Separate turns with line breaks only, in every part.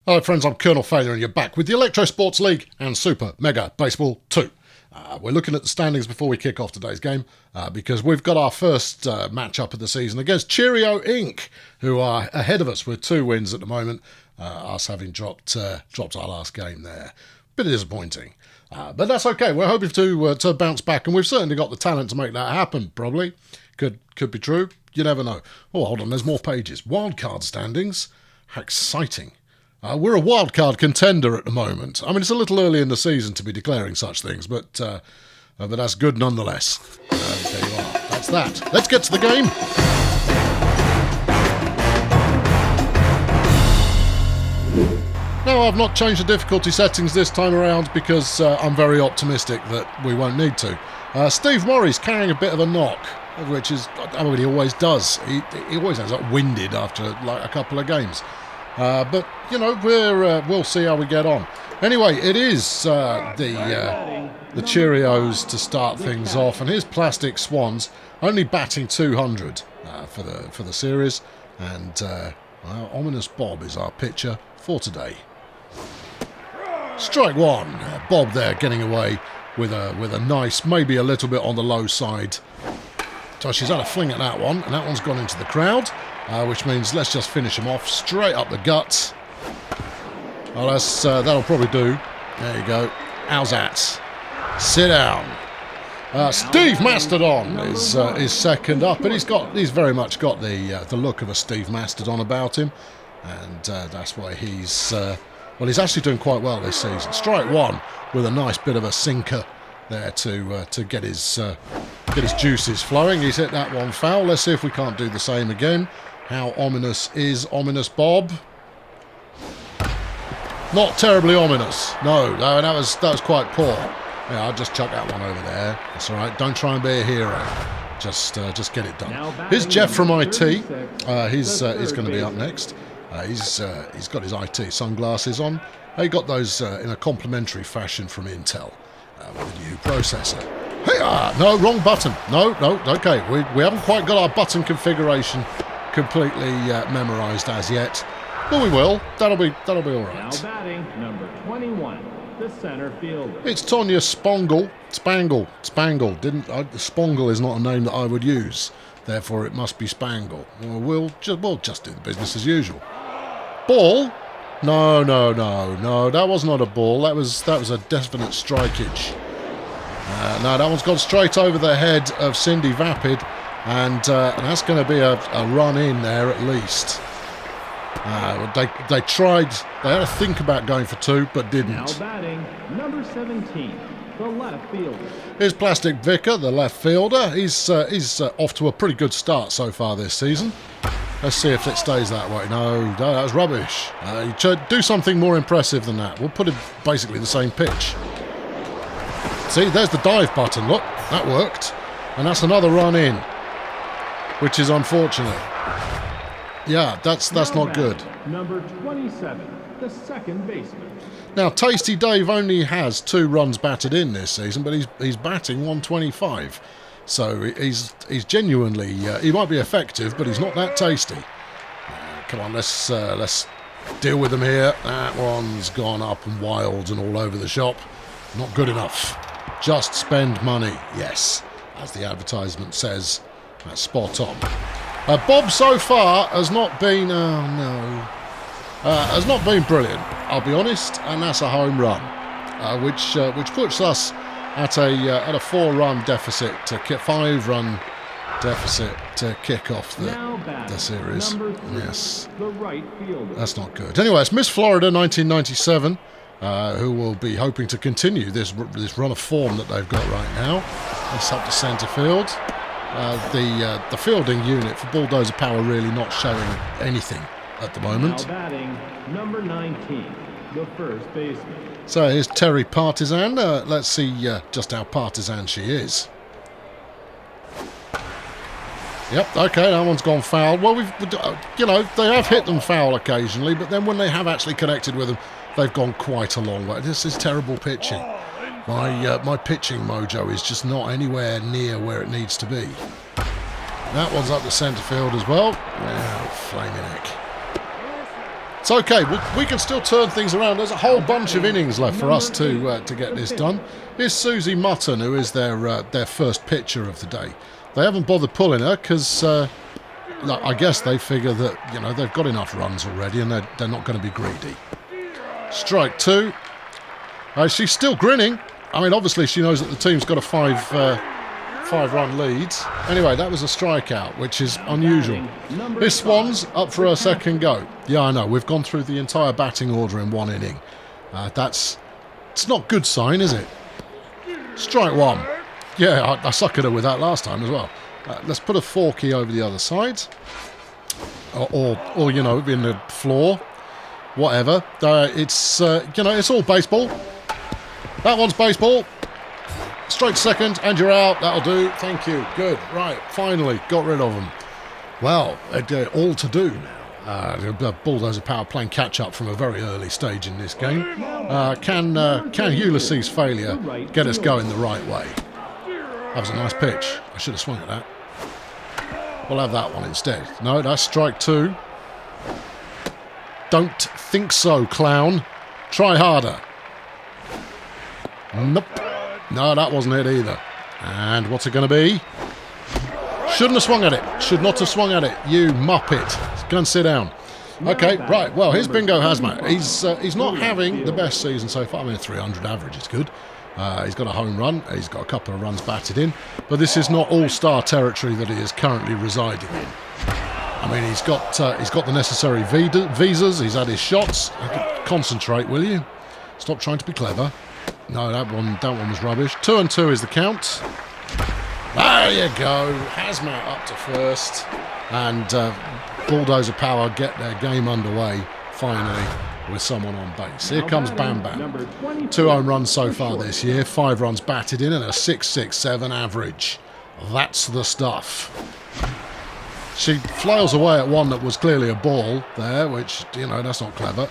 Hello friends, I'm Colonel Failure and you're back with the Electro Sports League and Super Mega Baseball 2. We're looking at the standings before we kick off today's game because we've got our first match-up of the season against Cheerio Inc, who are ahead of us with 2 wins at the moment, us having dropped our last game there. Bit disappointing, but that's okay. We're hoping to bounce back, and we've certainly got the talent to make that happen, probably. Could be true, you never know. Oh, hold on, there's more pages. Wildcard standings, how exciting. We're a wildcard contender at the moment. I mean, it's a little early in the season to be declaring such things, but that's good nonetheless. There you are. That's that. Let's get to the game. Now, I've not changed the difficulty settings this time around because I'm very optimistic that we won't need to. Steve Murray's carrying a bit of a knock, which is, I mean, he always does. He always ends up winded after like a couple of games. But, you know, we'll see how we get on. Anyway, it is the Cheerios to start things off. And here's Plastic Swans, only batting 200 for the series. And well, Ominous Bob is our pitcher for today. Strike one. Bob there getting away with a nice, maybe a little bit on the low side. So she's had a fling at that one, and that one's gone into the crowd. Which means let's just finish him off straight up the guts. Oh, that'll probably do. There you go. How's that? Sit down. Steve Mastodon is second up, and he's very much got the look of a Steve Mastodon about him, and that's why he's actually doing quite well this season. Strike one with a nice bit of a sinker there to get his juices flowing. He's hit that one foul. Let's see if we can't do the same again. How ominous is Ominous Bob? Not terribly ominous. No, that was quite poor. Yeah, I'll just chuck that one over there. That's all right. Don't try and be a hero. Just get it done. Here's Jeff from IT. He's going to be up next. He's got his IT sunglasses on. He got those in a complimentary fashion from Intel with a new processor. Hey, no, wrong button. No, okay. We haven't quite got our button configuration completely memorised as yet, but we will. That'll be all right.
Now batting number 21, the center fielder.
It's Tonya Spangle. Spangle is not a name that I would use, therefore it must be Spangle. We'll just do the business as usual. Ball? No. That was not a ball. That was a definite strikeage. No, that one's gone straight over the head of Cindy Vapid. And that's going to be a run in there at least. They tried, they had to think about going for 2, but didn't.
Now batting, number 17, the left fielder.
Here's Plastic Vicar, the left fielder. He's off to a pretty good start so far this season. Let's see if it stays that way. No, that was rubbish. You should do something more impressive than that. We'll put it basically the same pitch. See, there's the dive button. Look, that worked. And that's another run in, which is unfortunate. Yeah, that's not good.
Number 27, the second baseman.
Now, Tasty Dave only has 2 runs batted in this season, but he's batting 125. So he's genuinely he might be effective, but he's not that tasty. Come on, let's deal with him here. That one's gone up and wild and all over the shop. Not good enough. Just spend money. Yes, as the advertisement says. That's spot on. Bob so far has not been, has not been brilliant, I'll be honest, and that's a home run, which puts us at a 4-run deficit, 5-run deficit to kick off the series.
Yes, the right fielder.
That's not good. Anyway, it's Miss Florida 1997. Who will be hoping to continue this run of form that they've got right now. It's up to centre field. The fielding unit for Bulldozer Power really not showing anything at the moment.
Now batting number 19, the first baseman.
So here's Terry Partisan. Let's see just how partisan she is. Yep, okay, that one's gone foul. Well, they have hit them foul occasionally, but then when they have actually connected with them, they've gone quite a long way. This is terrible pitching. My pitching mojo is just not anywhere near where it needs to be. That one's up the centre field as well. Wow, flaming heck. It's okay. We can still turn things around. There's a whole bunch of innings left for us to get this done. Here's Susie Mutton, who is their first pitcher of the day. They haven't bothered pulling her because I guess they figure that they've got enough runs already and they're not going to be greedy. Strike 2. She's still grinning. I mean, obviously she knows that the team's got a five-run lead. Anyway, that was a strikeout, which is unusual. This Swan's up for her second go. Yeah, I know. We've gone through the entire batting order in one inning. It's not a good sign, is it? Strike 1. Yeah, I suckered her with that last time as well. Let's put a forky over the other side. Or in the floor. Whatever. It's all baseball. That one's baseball. Strike second, and you're out. That'll do. Thank you. Good. Right. Finally, got rid of them. Well, all to do now. Bulldozer Power playing catch-up from a very early stage in this game. Can Ulysses' failure get us going the right way? That was a nice pitch. I should have swung at that. We'll have that one instead. No, that's strike 2. Don't think so, clown. Try harder. Nope. No, that wasn't it either. And what's it going to be? Shouldn't have swung at it. Should not have swung at it. You muppet. Go and sit down. Okay, right. Well, here's Bingo Hazmat. He's not having the best season so far. I mean, a 300 average is good. He's got a home run. He's got a couple of runs batted in. But this is not all-star territory that he is currently residing in. I mean, he's got the necessary visas. He's had his shots. Concentrate, will you? Stop trying to be clever. No, that one was rubbish. 2-2 is the count. There you go. Hazmat up to first. And Bulldozer Power get their game underway, finally, with someone on base. Here comes Bam Bam. 2 home runs so far this year. 5 runs batted in and a 6.67 average. That's the stuff. She flails away at one that was clearly a ball there, which, that's not clever.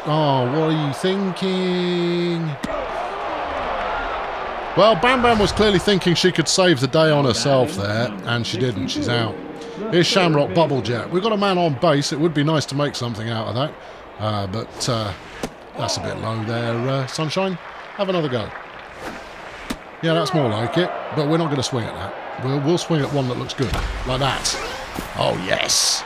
Oh, what are you thinking? Well, Bam Bam was clearly thinking she could save the day on herself there, and she didn't. She's out. Here's Shamrock Bubble Jet. We've got a man on base. It would be nice to make something out of that, but that's a bit low there, Sunshine. Have another go. Yeah, that's more like it, but we're not going to swing at that. We'll swing at one that looks good, like that. Oh, yes.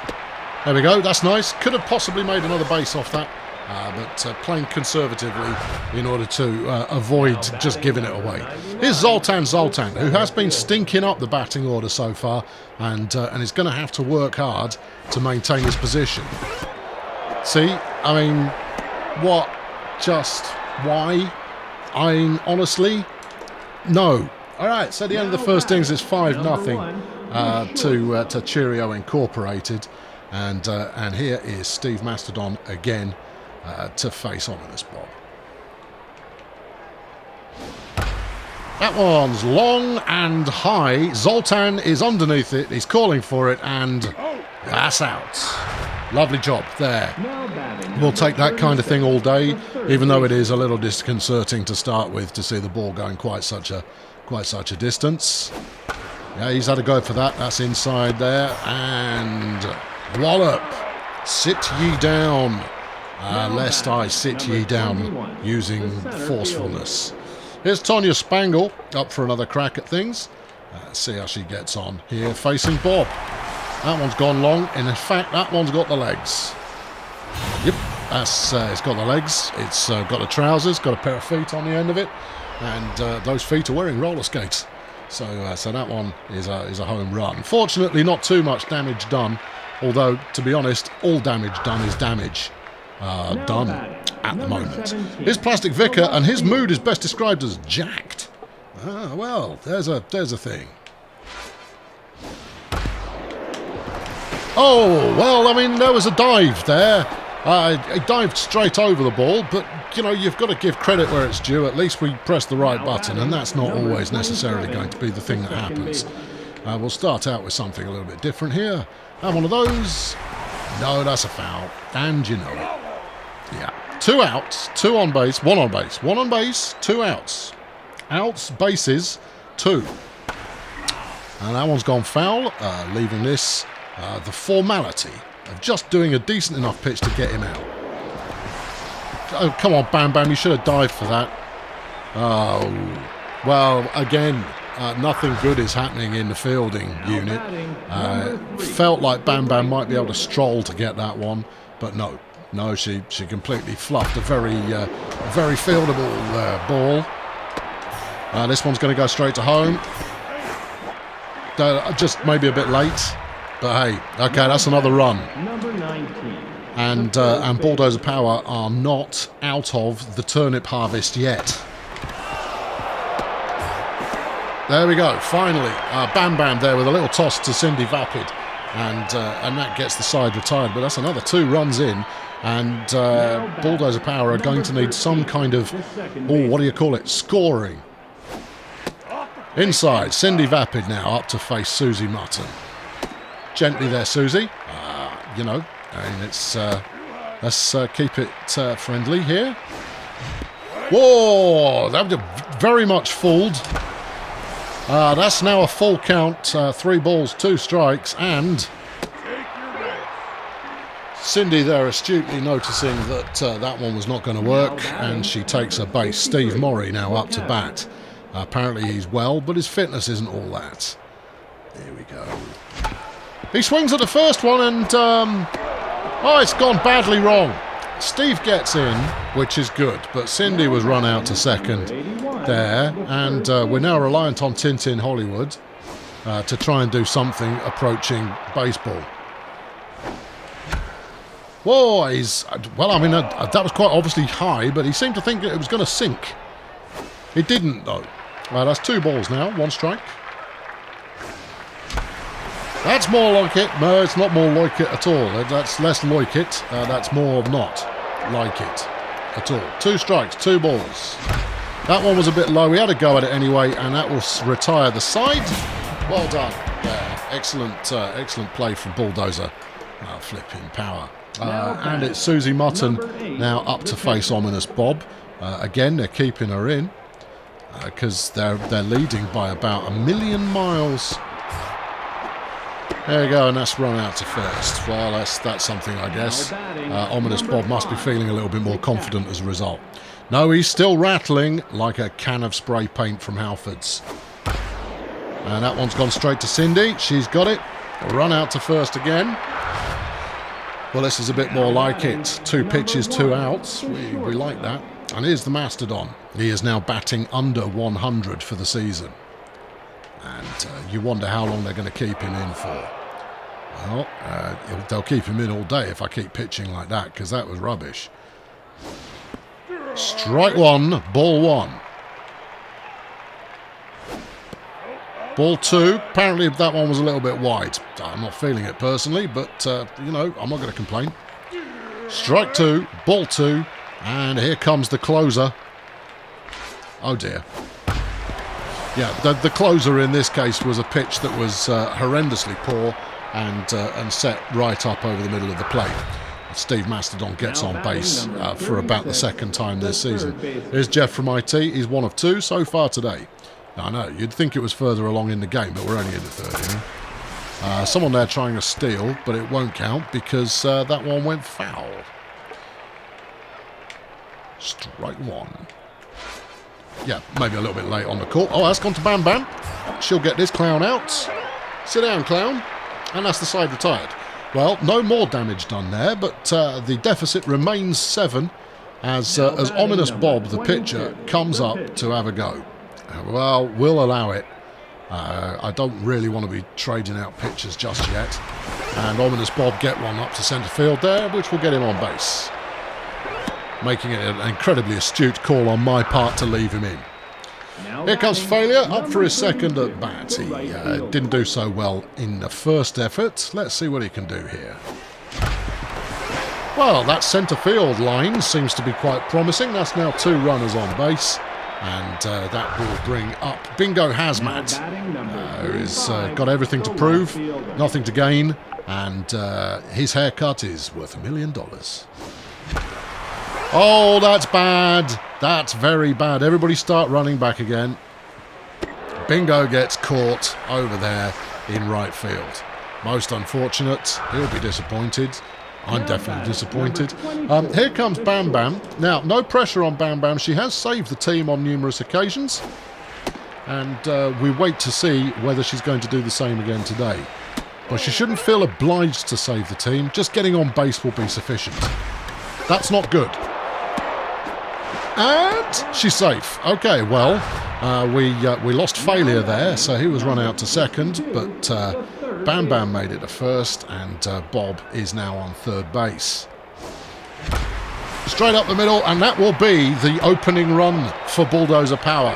There we go. That's nice. Could have possibly made another base off that. But playing conservatively in order to avoid just giving it away. Here's Zoltan, who has been stinking up the batting order so far and is going to have to work hard to maintain his position. See, I mean, what? Just why? I mean, honestly, no. All right, so the end of the first innings is 5-0 to Cheerio Incorporated, and here is Steve Mastodon again. To face Ominous Bob. That one's long and high. Zoltan is underneath it. He's calling for it, and that's out. Lovely job there. We'll take that kind of thing all day, even though it is a little disconcerting to start with to see the ball going quite such a distance. Yeah, he's had a go for that. That's inside there, and wallop. Sit ye down. Lest I sit ye down using forcefulness. Here's Tonya Spangle up for another crack at things. See how she gets on here facing Bob. That one's gone long. In fact, that one's got the legs. Yep, it's got the legs. It's got the trousers, got a pair of feet on the end of it. And those feet are wearing roller skates. So that one is a home run. Fortunately, not too much damage done. Although, to be honest, all damage done is damage. Done at the moment. Here's Plastic Vicar, and his mood is best described as jacked. Well, there's a thing. Oh, well, I mean, there was a dive there. He dived straight over the ball, but, you've got to give credit where it's due. At least we pressed the right button, and that's not always necessarily going to be the thing that happens. We'll start out with something a little bit different here. Have one of those. No, that's a foul, and you know it. Yeah, 2 outs, 2 on base, 1 on base. 1 on base, 2 outs. Outs, bases, 2. And that one's gone foul, leaving this the formality of just doing a decent enough pitch to get him out. Oh, come on, Bam Bam, you should have dived for that. Oh, well, again, nothing good is happening in the fielding unit. Felt like Bam Bam might be able to stroll to get that one, but no. No, she completely fluffed a very fieldable ball. This one's going to go straight to home. Just maybe a bit late, but hey, okay, that's another run.
Number 19.
And Bulldozer Power are not out of the turnip harvest yet. There we go, finally. Bam Bam there with a little toss to Cindy Vapid. And that gets the side retired. But that's another 2 runs in. And Bulldozer Power are going to need some kind of, what do you call it, scoring. Inside, Cindy Vapid now up to face Susie Mutton. Gently there, Susie. You know, I mean, let's keep it friendly here. Whoa, that was very much fooled. That's now a full count, 3 balls, 2 strikes, and Cindy there astutely noticing that that one was not going to work, and she takes a base. Steve Morey now up to bat. Apparently he's well, but his fitness isn't all that. Here we go. He swings at the first one, and oh, it's gone badly wrong. Steve gets in, which is good, but Cindy was run out to second there, and we're now reliant on Tintin Hollywood to try and do something approaching baseball. Whoa, well, I mean, that was quite obviously high, but he seemed to think it was going to sink. It didn't, though. That's 2 balls now, 1 strike. That's more like it. No, it's not more like it at all. That's less like it. That's more not like it at all. 2 strikes, 2 balls. That one was a bit low. We had a go at it anyway, and that will retire the side. Well done there. Excellent play from Bulldozer. Flipping Power. And it's Susie Mutton now up to face Ominous Bob. Again, they're keeping her in because they're leading by about 1,000,000 miles. There you go, and that's run out to first. Well, that's something, I guess. Ominous Bob must be feeling a little bit more confident as a result. No, he's still rattling like a can of spray paint from Halfords. And that one's gone straight to Cindy. She's got it. A run out to first again. Well, this is a bit more like it. 2 pitches, 2 outs. We like that. And here's the Mastodon. He is now batting under 100 for the season. And you wonder how long they're going to keep him in for. Well, they'll keep him in all day if I keep pitching like that, because that was rubbish. Strike 1, ball 1. Ball 2. Apparently that one was a little bit wide. I'm not feeling it personally, but, you know, I'm not going to complain. Strike 2, ball 2, and here comes the closer. Oh, dear. Yeah, the closer in this case was a pitch that was horrendously poor and set right up over the middle of the plate. Steve Mastodon gets on base for about the 2nd time this season. Here's Jeff from IT. He's 1 of 2 so far today. I know, you'd think it was further along in the game, but we're only in the 3rd inning. Someone there trying to steal, but it won't count because that one went foul. Strike 1. Yeah, maybe a little bit late on the call. Oh, that's gone to Bam Bam. She'll get this clown out. Sit down, clown. And that's the side retired. Well, no more damage done there, but the deficit remains 7 as Ominous Bob, the pitcher, comes up to have a go. Well, we'll allow it. I don't really want to be trading out pitchers just yet. And Ominous Bob get one up to centre field there, which will get him on base. Making it an incredibly astute call on my part to leave him in. Here comes Failure, up for his 2nd at bat. He didn't do so well in the first effort. Let's see what he can do here. Well, that centre field line seems to be quite promising. That's now 2 runners on base. And that will bring up Bingo Hazmat, who's got everything to prove, nothing to gain, and his haircut is worth $1 million. Oh, that's bad. That's very bad. Everybody start running back again. Bingo gets caught over there in right field. Most unfortunate. He'll be disappointed. I'm definitely disappointed. Here comes Bam Bam. Now, no pressure on Bam Bam. She has saved the team on numerous occasions. And we wait to see whether she's going to do the same again today. But she shouldn't feel obliged to save the team. Just getting on base will be sufficient. That's not good. And she's safe. Okay, well, we lost Failure there, so he was run out to second, but Bam Bam made it to first, and Bob is now on third base. Straight up the middle, and that will be the opening run for Bulldozer Power.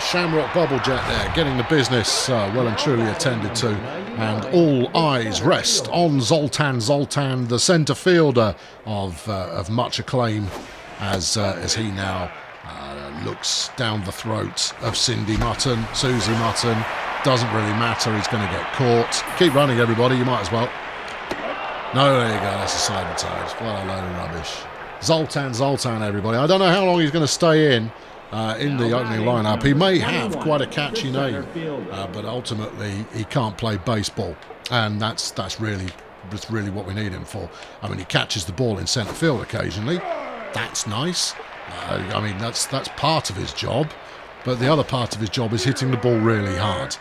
Shamrock Bubble Jet there, getting the business well and truly attended to, and all eyes rest on Zoltan, the centre fielder of much acclaim, as he now looks down the throat of Cindy Mutton, Susie Mutton. Doesn't really matter, he's going to get caught. Keep running, everybody, you might as well. No, there you go, that's a sabotage. What a load of rubbish. Zoltan, everybody. I don't know how long he's going to stay in the opening lineup. He may have quite a catchy name, but ultimately he can't play baseball, and that's really what we need him for. I mean, he catches the ball in centre field occasionally. That's nice. I mean, that's part of his job, but the other part of his job is hitting the ball really hard.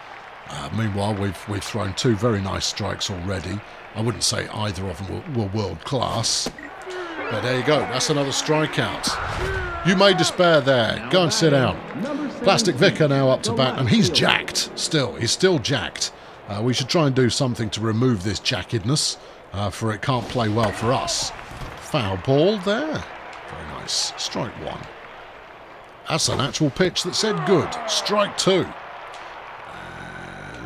Meanwhile, we've thrown two very nice strikes already. I wouldn't say either of them were world class, but there you go. That's another strikeout. You may despair there. Go and sit down. Plastic Vicar now up to bat, and he's jacked still. He's still jacked. We should try and do something to remove this jackedness, for it can't play well for us. Foul ball there. Very nice. Strike one. That's an actual pitch that said good. Strike two.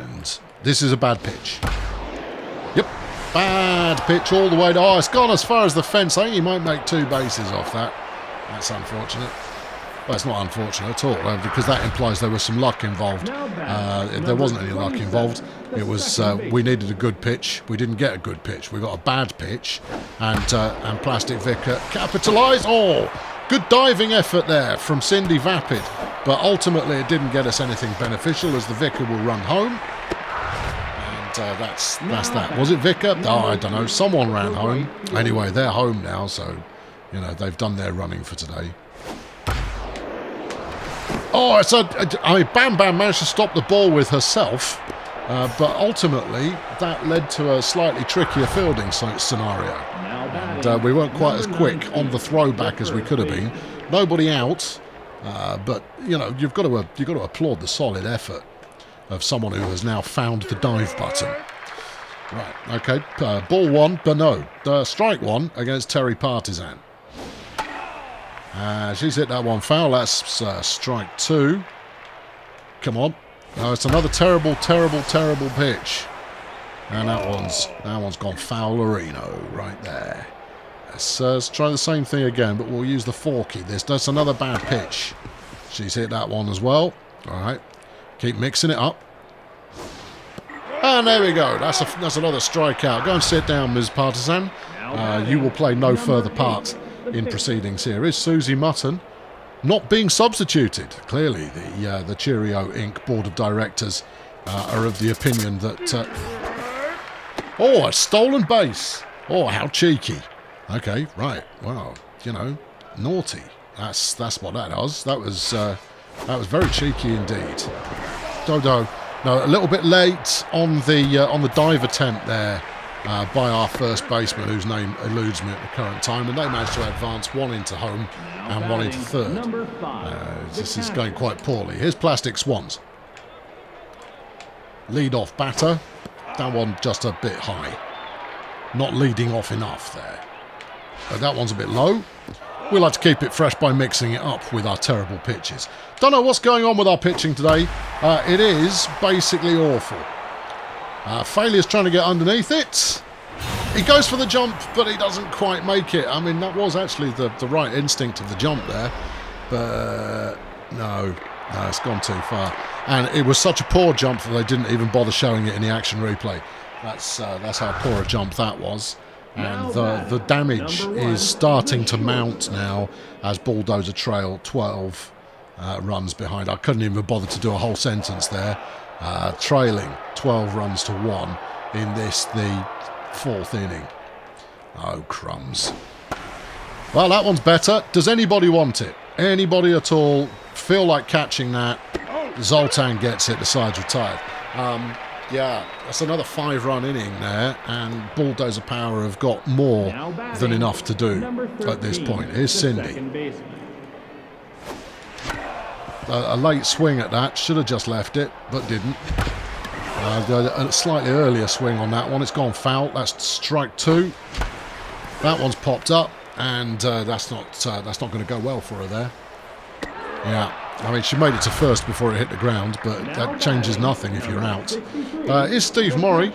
And this is a bad pitch. Yep. Bad pitch all the way. Oh, it's gone as far as the fence. I think he might make two bases off that. That's unfortunate. Well, it's not unfortunate at all, because that implies there was some luck involved. There wasn't any luck involved. It was we needed a good pitch. We didn't get a good pitch. We got a bad pitch, and Plastic Vicar capitalised. Oh, good diving effort there from Cindy Vapid, but ultimately it didn't get us anything beneficial, as the Vicar will run home. And that's that. Was it Vicar? Oh, I don't know. Someone ran home. Anyway, they're home now, so you know they've done their running for today. Oh, Bam Bam managed to stop the ball with herself, but ultimately that led to a slightly trickier fielding scenario. And we weren't quite as quick on the throwback as we could have been. Nobody out, but you know you've got to applaud the solid effort of someone who has now found the dive button. Right, okay, ball one, but no, strike one against Terry Partisan. She's hit that one foul. That's strike two. Come on. No, it's another terrible pitch. And that one's gone foul-orino right there. Let's try the same thing again, but we'll use the forky. That's another bad pitch. She's hit that one as well. All right. Keep mixing it up. And there we go. That's another strikeout. Go and sit down, Ms. Partisan. You will play no further part in proceedings here. Is Susie Mutton not being substituted? Clearly, the Cheerio Inc. Board of Directors are of the opinion that... Oh, a stolen base. Oh, how cheeky. Okay, right. Well, you know, naughty. That's what that does. That was very cheeky indeed. Dodo. No, a little bit late on the dive attempt there by our first baseman, whose name eludes me at the current time, and they managed to advance one into home and one into third. This is going quite poorly. Here's Plastic Swans. Lead off batter. That one just a bit high. Not leading off enough there. But that one's a bit low. We'll have to keep it fresh by mixing it up with our terrible pitches. Don't know what's going on with our pitching today. It is basically awful. Failure's trying to get underneath it. He goes for the jump, but he doesn't quite make it. I mean, that was actually the right instinct of the jump there. But no, it's gone too far. And it was such a poor jump that they didn't even bother showing it in the action replay. That's how poor a jump that was. And the damage is starting to mount now as Bulldozer trail 12 runs behind. I couldn't even bother to do a whole sentence there. trailing 12 runs to 1 in this, the 4th inning. Oh, crumbs. Well, that one's better. Does anybody want it? Anybody at all feel like catching that? Zoltan gets it. The side's retired. Yeah, that's another 5-run inning there, and Bulldozer Power have got more than enough to do at this point. Here's Cindy. A late swing at that. Should have just left it, but didn't. A slightly earlier swing on that one. It's gone foul. That's strike 2. That one's popped up, and that's not going to go well for her there. Yeah, I mean, she made it to first before it hit the ground, but that changes nothing if you're out. Here's Steve Morey.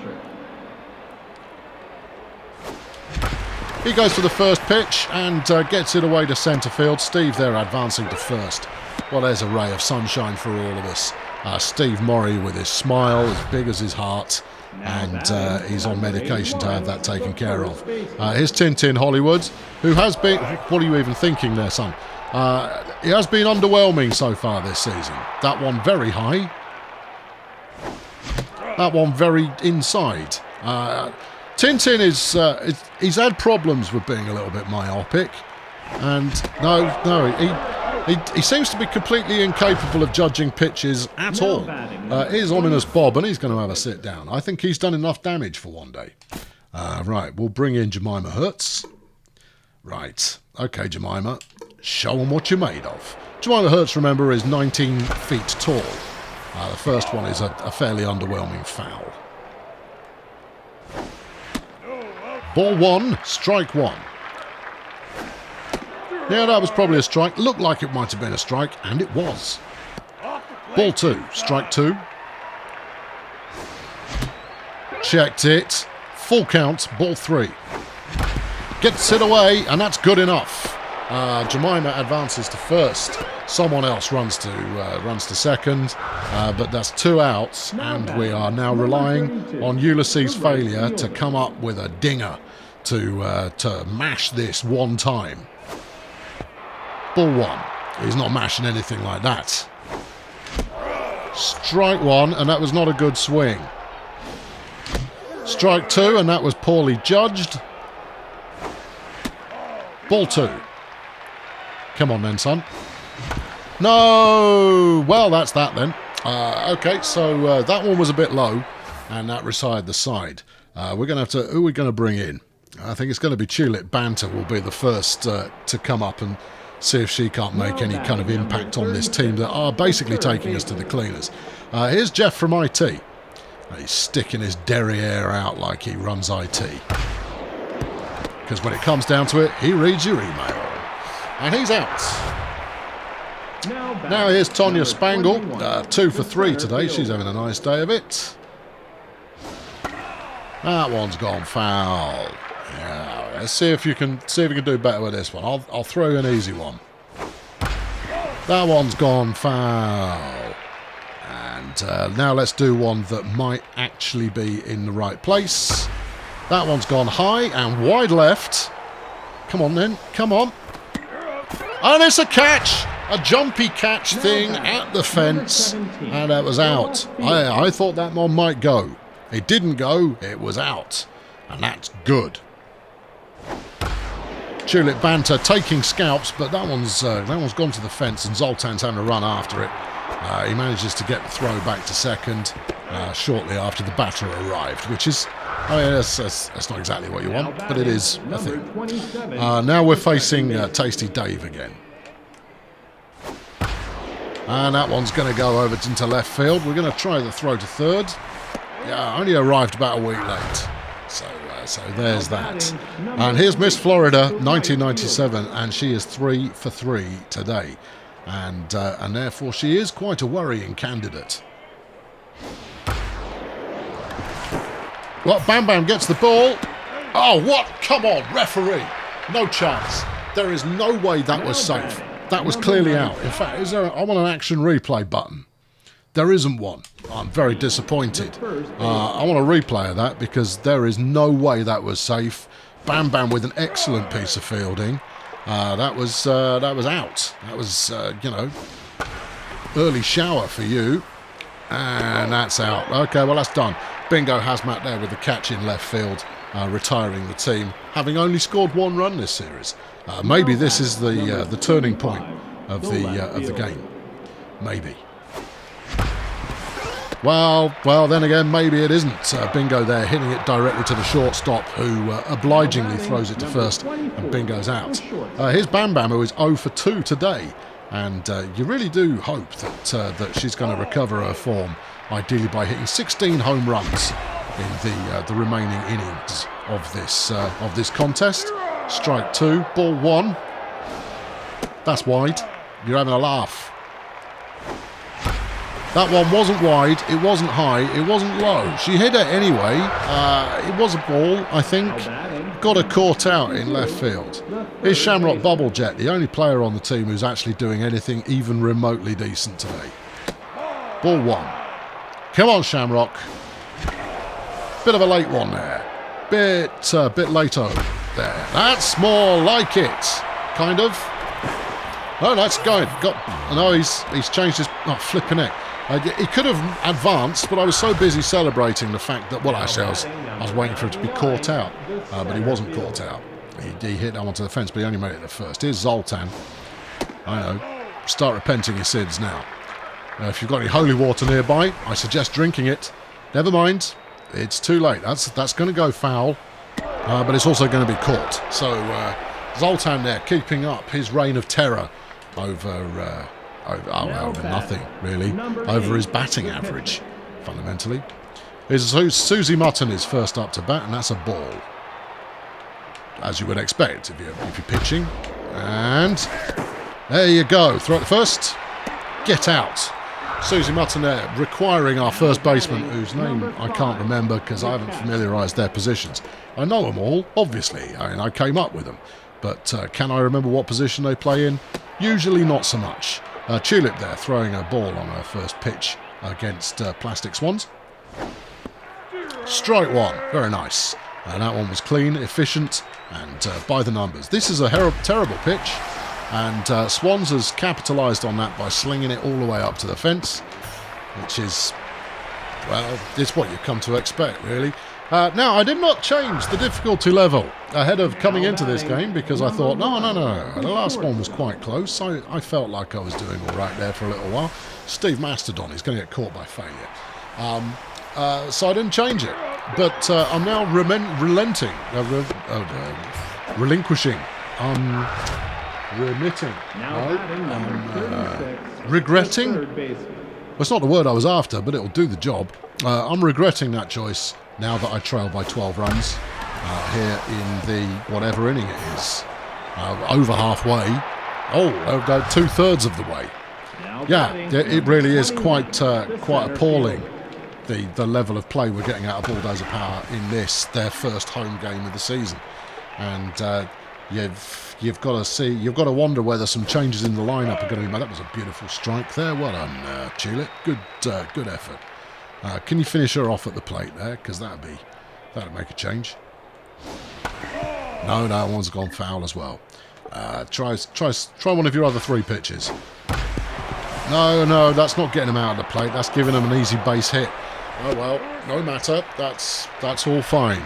He goes for the first pitch and gets it away to centre field. Steve there advancing to first. Well, there's a ray of sunshine for all of us. Steve Morey with his smile as big as his heart, and he's on medication to have that taken care of. Here's Tintin Hollywood, who has been... What are you even thinking there, son? He has been underwhelming so far this season. That one very high. That one very inside. Tintin is... he's had problems with being a little bit myopic. And he seems to be completely incapable of judging pitches at all. Here's Ominous Bob, and he's going to have a sit down. I think he's done enough damage for one day. Right, we'll bring in Jemima Hertz. Right, okay, Jemima. Show them what you're made of. Jemima Hertz, remember, is 19 feet tall. The first one is a fairly underwhelming foul. Ball 1, strike 1. Yeah, that was probably a strike. Looked like it might have been a strike, and it was. Ball 2, strike 2. Checked it. Full count, ball 3. Gets it away, and that's good enough. Jemima advances to first. Someone else runs to second, but that's 2 outs, and we are now relying on Ulysses' failure to come up with a dinger to mash this one time. Ball 1. He's not mashing anything like that. Strike 1, and that was not a good swing. Strike 2, and that was poorly judged. Ball 2. Come on then, son. No! Well, that's that then. Okay, so that one was a bit low, and that retired the side. We're going to have to... Who are we going to bring in? I think it's going to be Tulip Banter will be the first to come up and see if she can't make any kind of impact on this team that are basically taking us to the cleaners. Here's Jeff from IT. He's sticking his derriere out like he runs IT. Because when it comes down to it, he reads your email. And he's out. Now here's Tonya Spangle. 2 for 3 today. She's having a nice day of it. That one's gone foul. Yeah, let's see if you can do better with this one. I'll throw you an easy one. That one's gone foul. And now let's do one that might actually be in the right place. That one's gone high and wide left. Come on then, come on. And it's a catch! A jumpy catch thing at the fence. And that was out. I thought that one might go. It didn't go, it was out. And that's good. Tulip Banter taking scalps, but that one's gone to the fence, and Zoltan's having to run after it. He manages to get the throw back to second shortly after the batter arrived, which is, I mean, that's not exactly what you want, but it is a thing. Now we're facing Tasty Dave again. And that one's going to go over into left field. We're going to try the throw to third. Yeah, only arrived about a week late. So there's that. And here's Miss Florida, 1997, and she is 3 for 3 today. And therefore she is quite a worrying candidate. Well, Bam Bam gets the ball. Oh, what? Come on, referee. No chance. There is no way that was safe. That was clearly out. In fact, I want an action replay button. There isn't one. I'm very disappointed. I want a replay of that because there is no way that was safe. Bam Bam with an excellent piece of fielding. That was out. That was, early shower for you. And that's out. Okay, well, that's done. Bingo Hazmat there with the catch in left field, retiring the team, having only scored 1 run this series. Maybe this is the turning point of the game. Maybe. Well, then again, maybe it isn't. Bingo there hitting it directly to the shortstop, who obligingly throws it to first, and Bingo's out. Here's Bam Bam, who is 0 for 2 today, and you really do hope that she's going to recover her form, ideally by hitting 16 home runs in the remaining innings of this contest. Strike 2, ball 1. That's wide. You're having a laugh. That one wasn't wide, it wasn't high, it wasn't low. She hit it anyway. It was a ball, I think. Got her caught out in left field. Here's Shamrock Bubble Jet, the only player on the team who's actually doing anything even remotely decent today. Ball 1. Come on, Shamrock. Bit of a late one there. Bit later there. That's more like it, kind of. Oh, that's going. No, he's changed his... Oh, flipping it. He could have advanced, but I was so busy celebrating the fact that... Well, actually, I was waiting for him to be caught out, but he wasn't caught out. He hit that one to the fence, but he only made it the first. Here's Zoltan. I know. Start repenting your sins now. If you've got any holy water nearby, I suggest drinking it. Never mind. It's too late. That's going to go foul, but it's also going to be caught. So Zoltan there keeping up his reign of terror over nothing, really. Over his batting average, fundamentally. Susie Mutton is first up to bat, and that's a ball. As you would expect if you're pitching. And there you go. Throw it first. Get out. Susie Mutton there, requiring our first baseman, whose name I can't remember because I haven't familiarised their positions. I know them all, obviously. I came up with them. But can I remember what position they play in? Usually not so much. Tulip there, throwing a ball on her first pitch against Plastic Swans. Strike 1. Very nice. That one was clean, efficient, and by the numbers. This is a terrible pitch. And Swans has capitalised on that by slinging it all the way up to the fence, which is, well, it's what you come to expect, really. Now, I did not change the difficulty level ahead of coming into this game because I thought, no, the last one was quite close, so I felt like I was doing all right there for a little while. Steve Mastodon is going to get caught by failure. So I didn't change it, but I'm now relenting, relinquishing, remitting, regretting. Well, it's not the word I was after, but it'll do the job. I'm regretting that choice now that I trail by 12 runs here in the whatever inning it is. Over halfway. Oh, 2/3 of the way. Yeah, it really is quite appalling, the level of play we're getting out of Bulldozer Power in this, their first home game of the season. And you've got to wonder whether some changes in the lineup are going to be made. That was a beautiful strike there. Well done, Tulip. Good effort. Can you finish her off at the plate there? Because that'd make a change. No, that one's gone foul as well. Try one of your other 3 pitches. No, that's not getting him out of the plate. That's giving him an easy base hit. Oh well, no matter. That's all fine.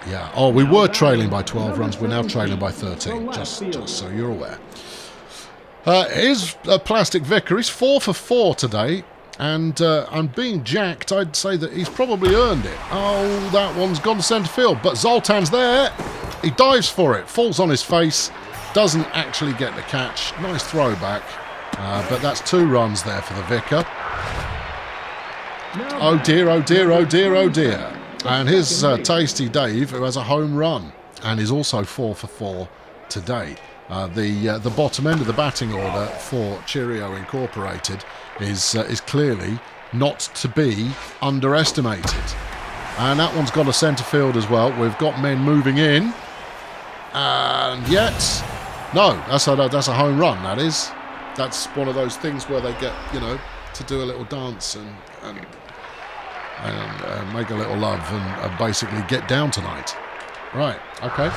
Yeah. Oh, we were trailing by 12 runs. We're now trailing by 13. Just so you're aware. Here's Plastic Vicar. He's 4 for 4 today. And I'm being jacked. I'd say that he's probably earned it. Oh, that one's gone to centre field. But Zoltan's there. He dives for it. Falls on his face. Doesn't actually get the catch. Nice throwback. But that's 2 runs there for the Vicar. Oh dear, oh dear, oh dear, oh dear. And here's Tasty Dave, who has a home run. And is also 4 for 4 today. The bottom end of the batting order for Cheerio Incorporated is clearly not to be underestimated. And that one's got a centre field as well. We've got men moving in. And yet, no, that's a home run, that is. That's one of those things where they get, to do a little dance and make a little love and basically get down tonight. Right, okay.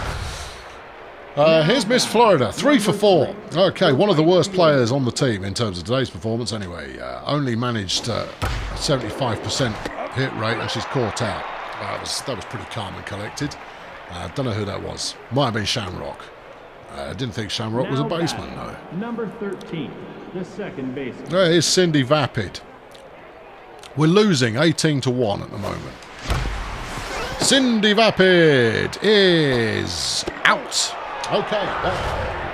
Here's Miss Florida, 3 for 4. Okay, one of the worst players on the team in terms of today's performance anyway. Only managed a 75% hit rate and she's caught out. That was pretty calm and collected. Don't know who that was. Might have been Shamrock. I didn't think Shamrock was a baseman, no.
Number 13, the second baseman.
There is Cindy Vapid. We're losing 18 to 1 at the moment. Cindy Vapid is out. Okay,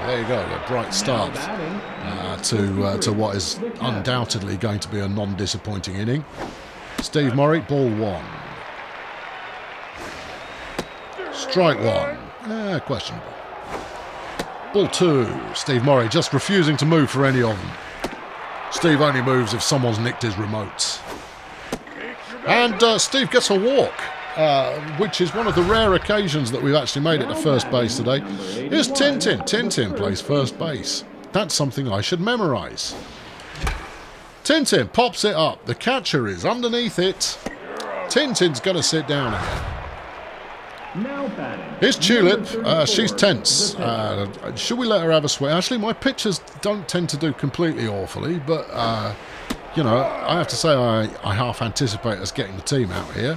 there you go. A bright start to what is undoubtedly going to be a non-disappointing inning. Steve Murray, ball 1. Strike 1. Questionable. Ball 2. Steve Murray just refusing to move for any of them. Steve only moves if someone's nicked his remote. And Steve gets a walk, which is one of the rare occasions that we've actually made it to first base today. Here's Tintin. Tintin plays first base. That's something I should memorise. Tintin pops it up. The catcher is underneath it. Tintin's going to sit down again. Here's Tulip. She's tense. Should we let her have a swing? Actually, my pitchers don't tend to do completely awfully, but, you know, I have to say I half anticipate us getting the team out here,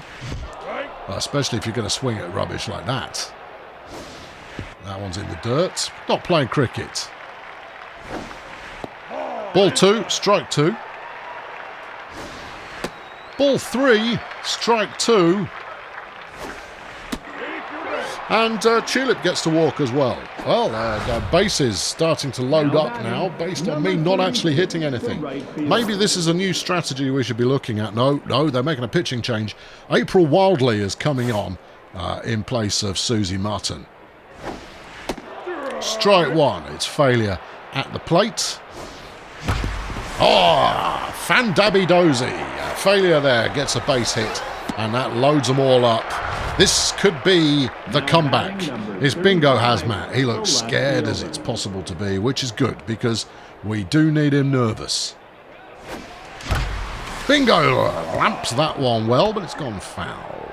especially if you're going to swing at rubbish like that. That one's in the dirt. Not playing cricket. Ball 2, strike 2. Ball 3, strike 2. And Tulip gets to walk as well. Well, the base is starting to load up now, based on me not actually hitting anything. Maybe this is a new strategy we should be looking at. No, they're making a pitching change. April Wildley is coming on in place of Susie Martin. Strike 1. It's failure at the plate. Oh, Fandabidozi. Failure there, gets a base hit, and that loads them all up. This could be the comeback. It's Bingo Hazmat. He looks scared as it's possible to be, which is good because we do need him nervous. Bingo lamps that one well, but it's gone foul.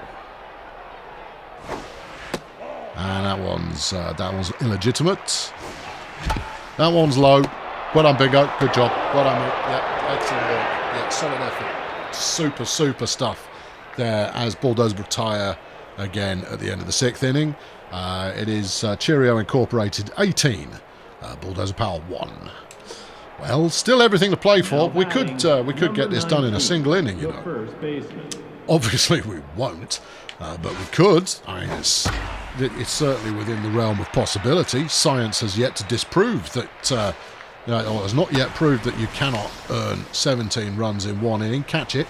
And that one's illegitimate. That one's low. Well done, Bingo. Good job. Well done, mate. Yeah, excellent work. Yeah, solid effort. Super stuff there as Bulldozer retire again at the end of the 6th inning. It is Cheerio Incorporated 18, Bulldozer Power 1. Well, still everything to play for. We could get this done in a single inning, you know. Obviously we won't, but we could. I mean, it's certainly within the realm of possibility. Science has yet to disprove that, or has not yet proved that you cannot earn 17 runs in one inning. Catch it.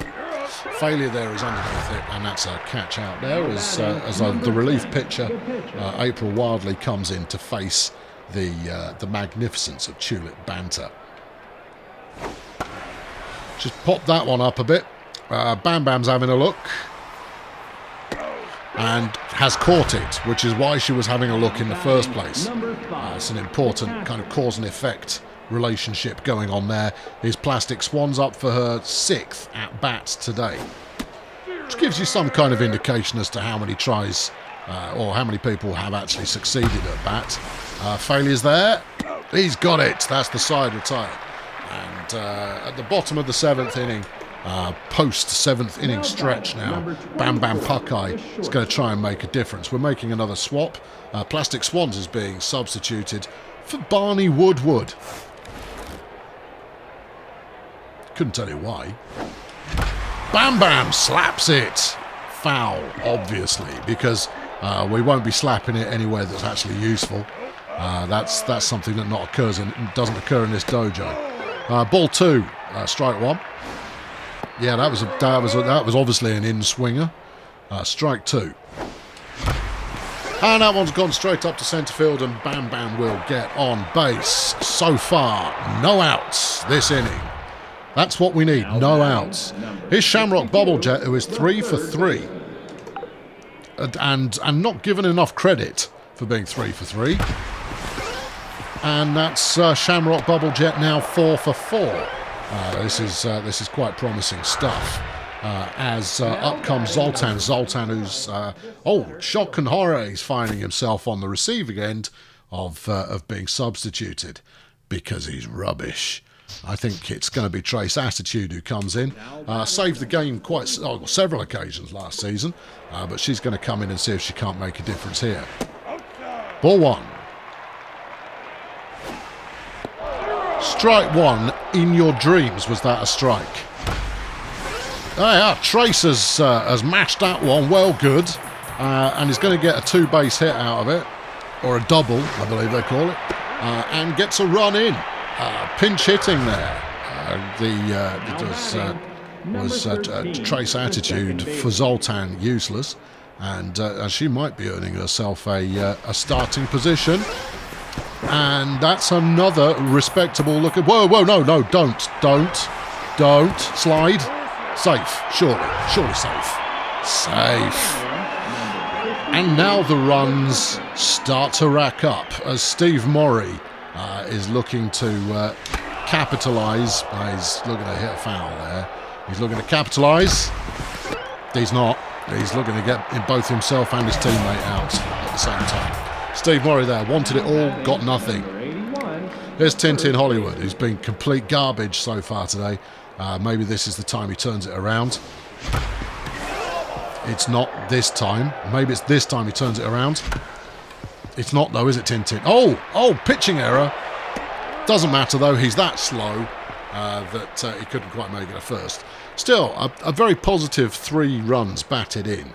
Failure there is underneath it, and that's a catch out there as the relief pitcher, April Wildley, comes in to face the magnificence of Tulip Banter. Just pop that one up a bit. Bam Bam's having a look and has caught it, which is why she was having a look in the first place. It's an important kind of cause and effect relationship going on there. His Plastic Swan's up for her 6th at bat today, which gives you some kind of indication as to how many tries or how many people have actually succeeded at bat. Failures there. He's got it. That's the side retired. And at the bottom of the 7th inning, post 7th inning stretch now, Bam Bam Puckeye is going to try and make a difference. We're making another swap. Plastic Swans is being substituted for Barney Woodward. Couldn't tell you why. Bam Bam slaps it. Foul, obviously, because we won't be slapping it anywhere that's actually useful. That's something that doesn't occur in this dojo. Ball 2, strike 1. Yeah, that was obviously an in-swinger. Strike 2. And that one's gone straight up to centre field, and Bam Bam will get on base. So far, no outs this inning. That's what we need, no outs. Here's Shamrock Bubblejet, who is 3 for 3. And not given enough credit for being 3 for 3. And that's Shamrock Bubblejet now 4 for 4. This is quite promising stuff. As up comes Zoltan. Zoltan, who's shock and horror, he's finding himself on the receiving end of being substituted because he's rubbish. I think it's going to be Trace Attitude who comes in. Saved the game several occasions last season, but she's going to come in and see if she can't make a difference here. Ball one. Strike one. In your dreams, was that a strike? Trace has matched that one well good, and is going to get a two-base hit out of it, or a double, I believe they call it, and gets a run in. Pinch hitting there. Trace Attitude for Zoltan useless, and she might be earning herself a starting position. And that's another respectable look at. Whoa, no, don't slide. Safe, surely safe. And now the runs start to rack up as Steve Murray is looking to capitalise. He's looking to hit a foul there. He's looking to capitalise. He's not. He's looking to get both himself and his teammate out at the same time. Steve Murray there wanted it all, got nothing. Here's Tintin Hollywood, who's been complete garbage so far today. Maybe this is the time he turns it around. It's not this time. Maybe it's this time he turns it around. It's not though, is it, Tintin? Oh, pitching error. Doesn't matter though, he's that slow that he couldn't quite make it at first. Still, a very positive 3 runs batted in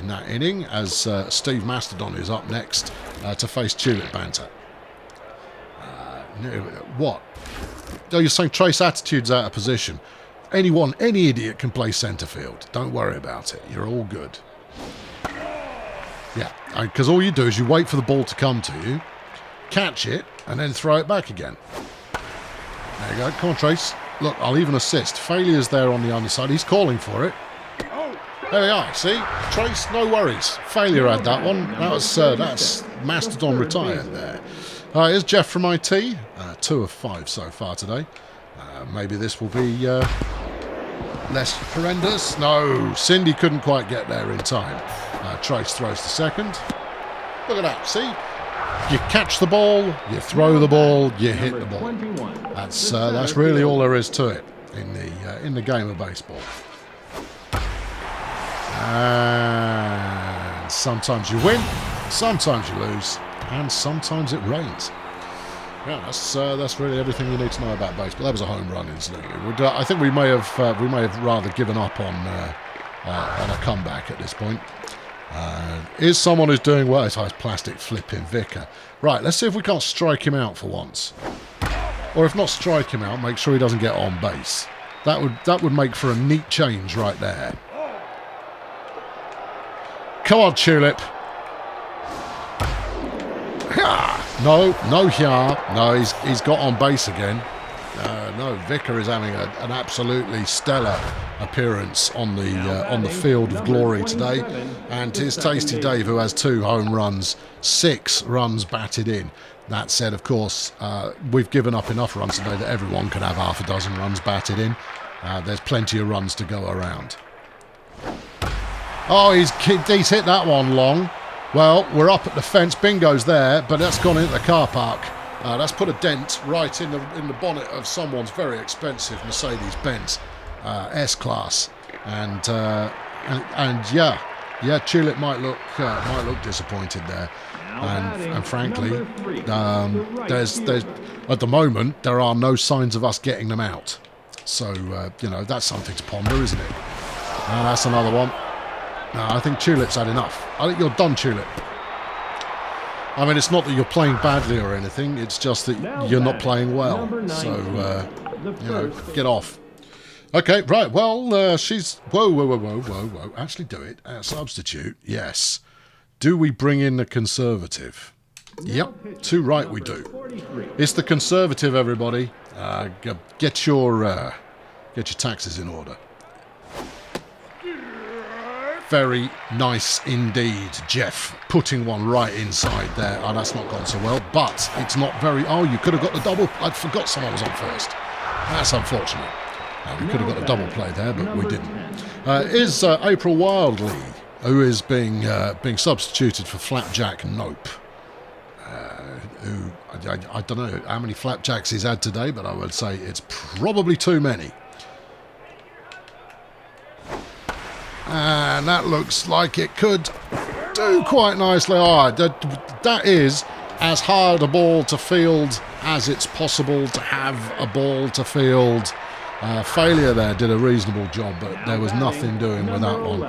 that inning as Steve Mastodon is up next to face Tulip Banter. What? Oh, you're saying Trace Attitude's out of position. Any idiot can play centre field. Don't worry about it. You're all good. Yeah, because all you do is you wait for the ball to come to you, catch it, and then throw it back again. There you go. Come on, Trace. Look, I'll even assist. Failure's there on the underside. He's calling for it. There we are. See? Trace, no worries. Failure had that one. That's Mastodon retired there. Here's Jeff from IT. 2 of 5 so far today. Maybe this will be less horrendous. No, Cindy couldn't quite get there in time. Trace throws to second. Look at that. See? You catch the ball, you throw the ball, you hit the ball. That's really all there is to it in the game of baseball. And sometimes you win, sometimes you lose, and sometimes it rains. Yeah, that's really everything you need to know about baseball. That was a home run, incidentally. I think we may have rather given up on a comeback at this point. Is someone who's doing well? It's plastic flipping Vicar. Right, let's see if we can't strike him out for once. Or if not strike him out, make sure he doesn't get on base. That would make for a neat change right there. Come on, Tulip. No, he's got on base again. No, Vicar is having an absolutely stellar appearance on the field of glory today, and here's Tasty Dave, who has 2 home runs, 6 runs batted in. That said, of course, we've given up enough runs today that everyone can have half a dozen runs batted in. There's plenty of runs to go around. Oh, he's hit that one long. Well, we're up at the fence. Bingo's there, but that's gone into the car park. That's put a dent right in the bonnet of someone's very expensive Mercedes-Benz S-Class, and yeah, Tulip might look disappointed there, and frankly, there's at the moment there are no signs of us getting them out. So that's something to ponder, isn't it? That's another one. No, I think Tulip's had enough. I think you're done, Tulip. I mean, it's not that you're playing badly or anything. It's just that you're not playing well. So, get off. Okay, right. Well, she's... Whoa. Actually do it. Substitute. Yes. Do we bring in the Conservative? Yep. Too right we do. It's the Conservative, everybody. Get your taxes in order. Very nice indeed, Jeff. Putting one right inside there. Oh, that's not gone so well, but it's not very... Oh, you could have got the double... I forgot someone was on first. That's unfortunate. We could have got a double play there, but we didn't. Is April Wildly, who is being substituted for Flapjack Nope. who, I don't know how many flapjacks he's had today, but I would say it's probably too many. And that looks like it could do quite nicely. Oh, that is as hard a ball to field as it's possible to have a ball to field. Failure there did a reasonable job, but there was nothing doing with that one.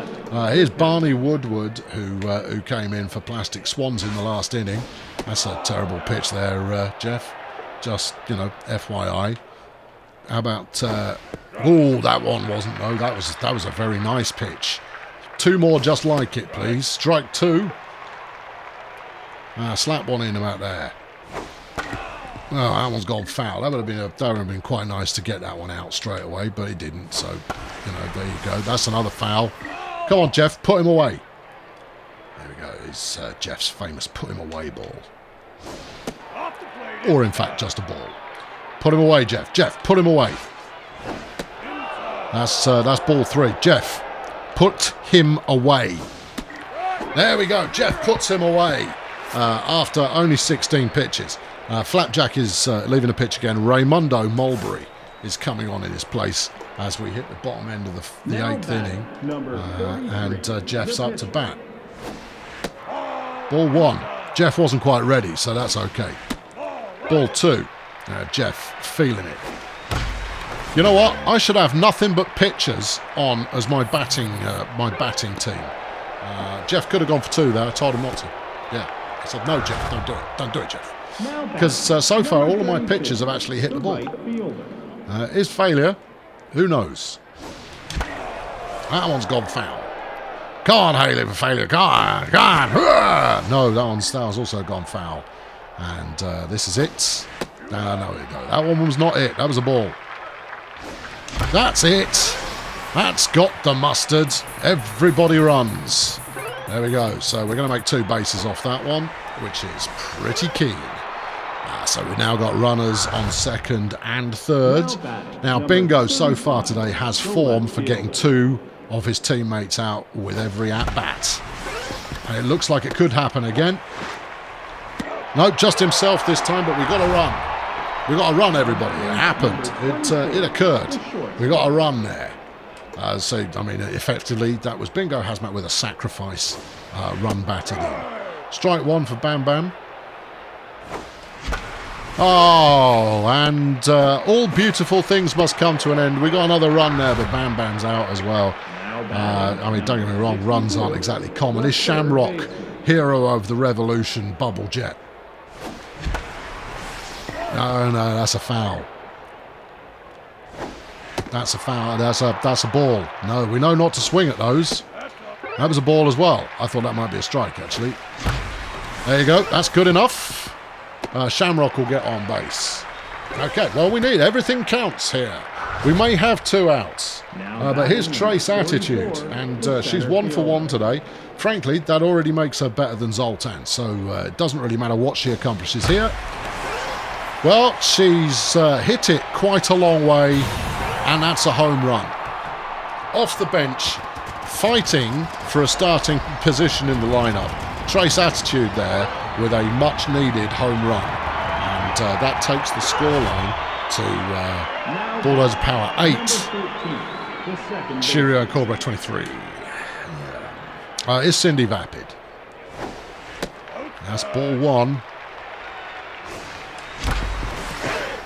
Here's Barney Woodward, who came in for Plastic Swans in the last inning. That's a terrible pitch there, Jeff. Just, you know, FYI. How about... oh, that one wasn't, though. That was a very nice pitch. 2 more just like it, please. Strike 2. Slap one in about there. Oh, that one's gone foul. That would have been quite nice to get that one out straight away, but he didn't. So, you know, there you go. That's another foul. Come on, Jeff, put him away. There we go. It's Jeff's famous put him away ball. Or, in fact, just a ball. Put him away, Jeff. Jeff, put him away. That's ball 3. Jeff, put him away. There we go. Jeff puts him away after only 16 pitches. Flapjack is leaving the pitch again. Raymundo Mulberry is coming on in his place as we hit the bottom end of the 8th inning. And Jeff's up to bat. Ball 1. Jeff wasn't quite ready, so that's okay. Ball 2. Jeff feeling it. You know what? I should have nothing but pitchers on as my batting team. Jeff could have gone for 2 there. I told him not to. Yeah. I said, no, Jeff, don't do it. Don't do it, Jeff. Because so far, all of my pitchers have actually hit the ball. Is failure? Who knows? That one's gone foul. Come on, Haley, for failure. Come on, come on. No, that was also gone foul. And this is it. No, there we go. That one was not it. That was a ball. That's it. That's got the mustard. Everybody runs. There we go. So we're going to make 2 bases off that one, which is pretty keen. So we've now got runners on 2nd and 3rd. Now, Bingo so far today has form for getting 2 of his teammates out with every at-bat. And it looks like it could happen again. No, just himself this time, but we've got to run. We've got to run, everybody. It happened. It occurred. We've got to run there. So, I mean, effectively, that was Bingo Hazmat with a sacrifice run batted in. Strike 1 for Bam Bam. Oh, and all beautiful things must come to an end. We got another run there, but Bam Bam's out as well. I mean, don't get me wrong, runs aren't exactly common. Is Shamrock, hero of the revolution, Bubble Jet? No, that's a foul. That's a foul. That's a ball. No, we know not to swing at those. That was a ball as well. I thought that might be a strike, actually. There you go. That's good enough. Shamrock will get on base. Okay, well, we need everything counts here. We may have 2 outs. But here's Trace Attitude, and she's 1 for 1 today. Frankly, that already makes her better than Zoltan, so it doesn't really matter what she accomplishes here. Well, she's hit it quite a long way, and that's a home run. Off the bench, fighting for a starting position in the lineup. Trace Attitude there with a much-needed home run. And that takes the scoreline to Bulldozer Power 8. Cheerio Inc 23. Is Cindy Vapid. That's ball 1.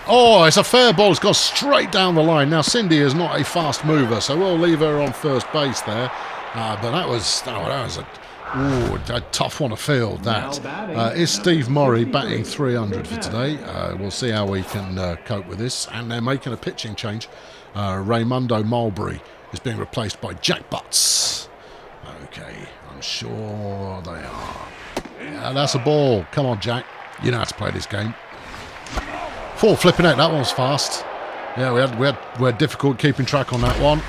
Oh, it's a fair ball. It's gone straight down the line. Now, Cindy is not a fast mover, so we'll leave her on first base there. But that was a tough one to field, that. Is Steve Murray batting 300 for today? We'll see how we can cope with this. And they're making a pitching change. Raymundo Mulberry is being replaced by Jack Butts. Okay, I'm sure they are. Yeah, that's a ball. Come on, Jack. You know how to play this game. 4 flipping out. That one was fast. Yeah, we had difficult keeping track on that one.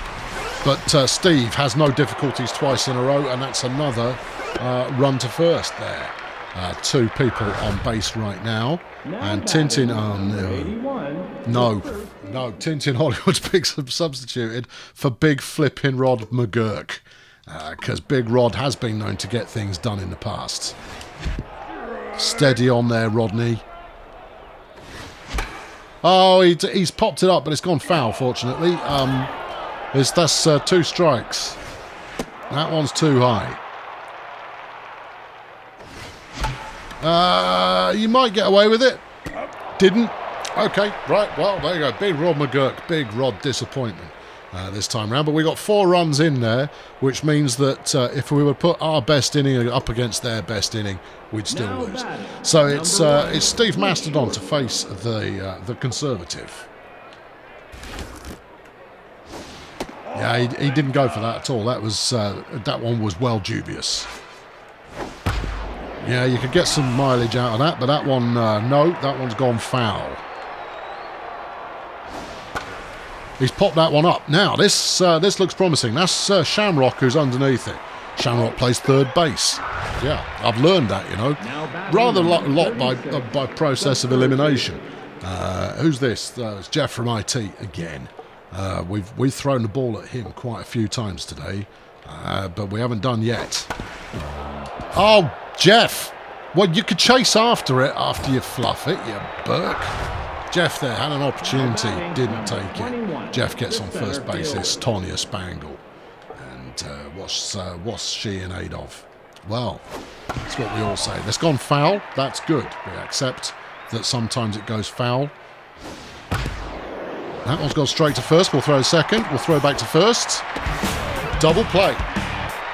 But Steve has no difficulties twice in a row, and that's another run to first there. 2 people on base right now. And Tintin, no, Tintin Hollywood's been substituted for Big Flipping Rod McGurk. Because Big Rod has been known to get things done in the past. Steady on there, Rodney. Oh, he's popped it up, but it's gone foul, fortunately. That's 2 strikes. That one's too high. You might get away with it. Didn't. Okay, right, well, there you go. Big Rod McGurk, big Rod disappointment this time round. But we got 4 runs in there, which means that if we would put our best inning up against their best inning, we'd still lose. So it's Steve Mastodon to face the Conservative. Yeah, he didn't go for that at all. That one was well dubious. Yeah, you could get some mileage out of that, but that one, no, that one's gone foul. He's popped that one up. Now, this looks promising. That's Shamrock who's underneath it. Shamrock plays third base. Yeah, I've learned that, you know. Rather a lot by process of elimination. Who's this? It's Jeff from IT again. We've thrown the ball at him quite a few times today, but we haven't done yet. Oh, Jeff! Well, you could chase after it after you fluff it, you Burke. Jeff there had an opportunity, didn't take it. Jeff gets on first base. It's Tonya Spangle. And what's she in aid of? Well, that's what we all say. It's gone foul. That's good. We accept that sometimes it goes foul. That one's gone straight to first. We'll throw second. We'll throw back to first. Double play.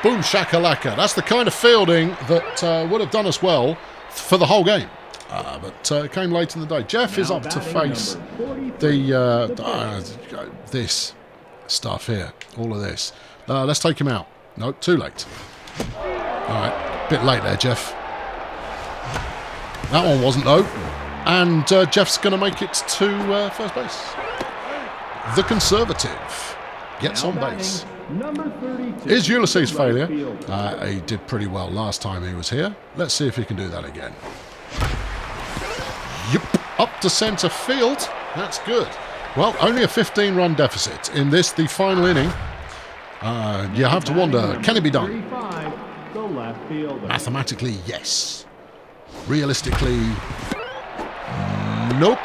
Boom shakalaka. That's the kind of fielding that would have done us well for the whole game. But it came late in the day. Jeff is up to face this stuff here. All of this. Let's take him out. No, too late. All right. Bit late there, Jeff. That one wasn't, though. And Jeff's going to make it to first base. The Conservative gets on base. Is Ulysses failure? He did pretty well last time he was here. Let's see if he can do that again. Yep, up to centre field. That's good. Well, only a 15-run deficit in this, the final inning. You have to wonder, can it be done? Mathematically, yes. Realistically, nope.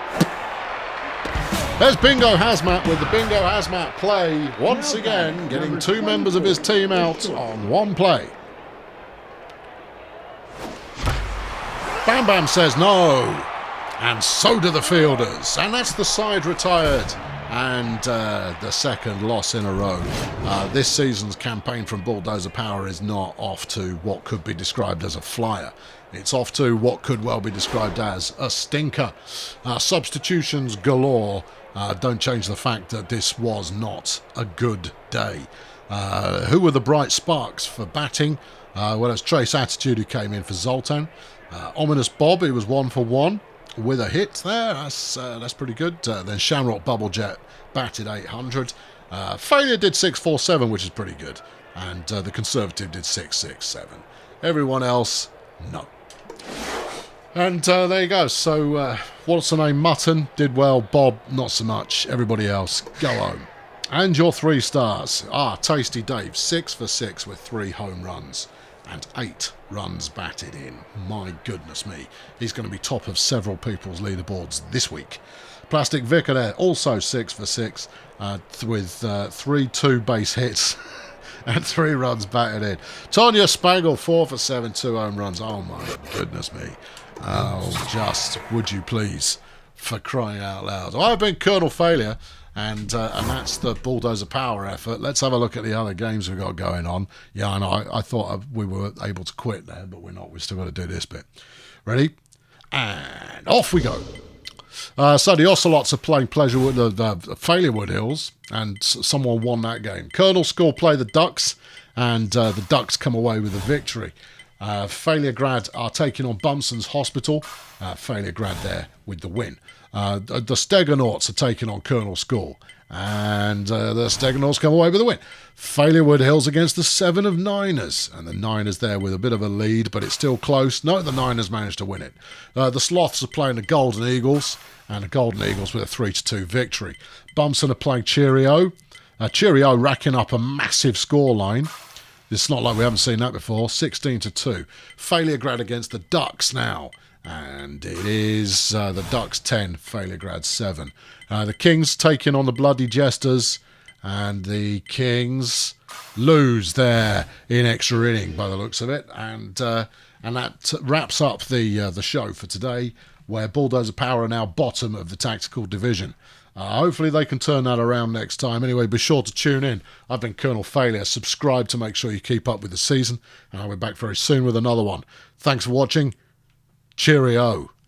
There's Bingo Hazmat with the Bingo Hazmat play. Once again, getting 2 members of his team out on 1 play. Bam Bam says no. And so do the fielders. And that's the side retired. And the second loss in a row. This season's campaign from Bulldozer Power is not off to what could be described as a flyer. It's off to what could well be described as a stinker. Substitutions galore don't change the fact that this was not a good day. Who were the bright sparks for batting? Well, it's Trace Attitude who came in for Zoltan. Ominous Bob, he was 1 for 1 with a hit there. That's pretty good. Then Shamrock Bubble Jet batted 800. Failure did 647, which is pretty good. And the Conservative did 667. Everyone else, no. And there you go. So, what's the name? Mutton did well. Bob, not so much. Everybody else, go home. And your 3 stars. Tasty Dave, 6 for 6 with 3 home runs and 8 runs batted in. My goodness me. He's going to be top of several people's leaderboards this week. Plastic Vicar there, also 6 for 6 with 3 2-base hits. And 3 runs batted in. Tonya Spangle, 4 for 7, 2 home runs. Oh my goodness me. Oh, just would you please, for crying out loud. I've been Colonel Failure, and that's the Bulldozer Power effort. Let's have a look at the other games we've got going on. Yeah, I know, I thought we were able to quit there, but we're not. We've still got to do this bit. Ready? And off we go. So the Ocelots are playing Pleasurewood, the Failurewood Hills, and someone won that game. Colonel School play the Ducks, and the Ducks come away with a victory. Failure Grad are taking on Bumson's Hospital. Failure Grad there with the win. The Steganauts are taking on Colonel School, and the Steganauts come away with a win. Failurewood Hills against the 7 of Niners, and the Niners there with a bit of a lead, but it's still close. No, the Niners managed to win it. The Sloths are playing the Golden Eagles, and the Golden Eagles with a 3-2 victory. Bumson are playing Cheerio. Cheerio racking up a massive scoreline. It's not like we haven't seen that before. 16-2. Failure Grad against the Ducks now. And it is the Ducks 10, Failure Grad 7. The Kings taking on the Bloody Jesters, and the Kings lose there in extra inning by the looks of it. And that wraps up the show for today, where Bulldozer Power are now bottom of the tactical division. Hopefully they can turn that around next time. Anyway, be sure to tune in. I've been Colonel Failure. Subscribe to make sure you keep up with the season, and I'll be back very soon with another one. Thanks for watching. Cheerio.